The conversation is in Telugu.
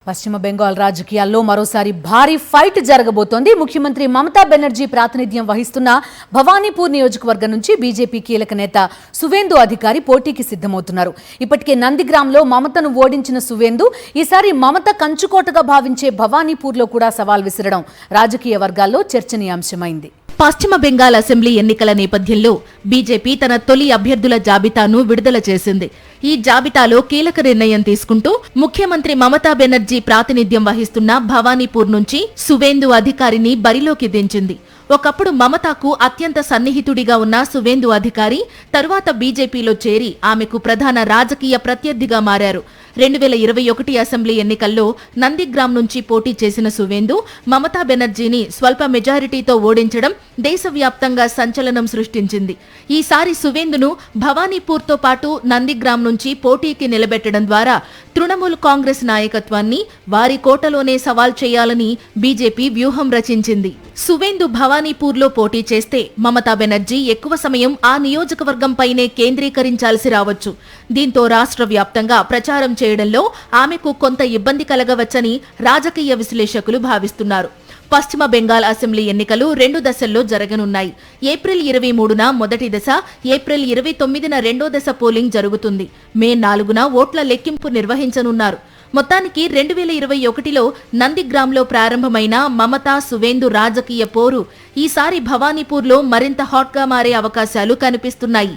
పశ్చిమ బెంగాల్ రాజకీయాల్లో మరోసారి భారీ ఫైట్ జరగబోతోంది. ముఖ్యమంత్రి మమతా బెనర్జీ ప్రాతినిధ్యం వహిస్తున్న భవానీపూర్ నియోజకవర్గం నుంచి బీజేపీ కీలక నేత సువేందు అధికారి పోటీకి సిద్ధమవుతున్నారు. ఇప్పటికే నందిగ్రామ్లో మమతను ఓడించిన సువేందు ఈసారి మమత కంచుకోటగా భావించే భవానీపూర్లో కూడా సవాల్ విసరడం రాజకీయ వర్గాల్లో చర్చనీయాంశమైంది. పశ్చిమ బెంగాల్ అసెంబ్లీ ఎన్నికల నేపథ్యంలో బీజేపీ తన తొలి అభ్యర్థుల జాబితాను విడుదల చేసింది. ఈ జాబితాలో కీలక నిర్ణయం తీసుకుంటూ ముఖ్యమంత్రి మమతా బెనర్జీ ప్రాతినిధ్యం వహిస్తున్న భవానీపూర్ నుంచి సువేందు అధికారిని బరిలోకి దించింది. ఒకప్పుడు మమతాకు అత్యంత సన్నిహితుడిగా ఉన్న సువేందు అధికారి తరువాత బీజేపీలో చేరి ఆమెకు ప్రధాన రాజకీయ ప్రత్యర్థిగా మారారు. 2021 అసెంబ్లీ ఎన్నికల్లో నందిగ్రామ్ నుంచి పోటీ చేసిన సువేందు మమతా బెనర్జీని స్వల్ప మెజారిటీతో ఓడించడం దేశవ్యాప్తంగా సంచలనం సృష్టించింది. ఈసారి సువేందును భవానీపూర్తో పాటు నందిగ్రామ్ నుంచి పోటీకి నిలబెట్టడం ద్వారా తృణమూల్ కాంగ్రెస్ నాయకత్వాన్ని వారి కోటలోనే సవాల్ చేయాలని బీజేపీ వ్యూహం రచించింది. సువేందు భవానీపూర్లో పోటీ చేస్తే మమతా బెనర్జీ ఎక్కువ సమయం ఆ నియోజకవర్గంపైనే కేంద్రీకరించాల్సి రావచ్చు. దీంతో రాష్ట్ర వ్యాప్తంగా ప్రచారం చేయడంలో ఆమెకు కొంత ఇబ్బంది కలగవచ్చని రాజకీయ విశ్లేషకులు భావిస్తున్నారు. పశ్చిమ బెంగాల్ అసెంబ్లీ ఎన్నికలు 2 దశల్లో జరగనున్నాయి. ఏప్రిల్ 23న మొదటి దశ, ఏప్రిల్ 29న రెండో దశ పోలింగ్ జరుగుతుంది. మే 4న ఓట్ల లెక్కింపు నిర్వహించనున్నారు. మొత్తానికి 2021లో నందిగ్రామ్లో ప్రారంభమైన మమతా సువేందు రాజకీయ పోరు ఈసారి భవానీపూర్లో మరింత హాట్గా మారే అవకాశాలు కనిపిస్తున్నాయి.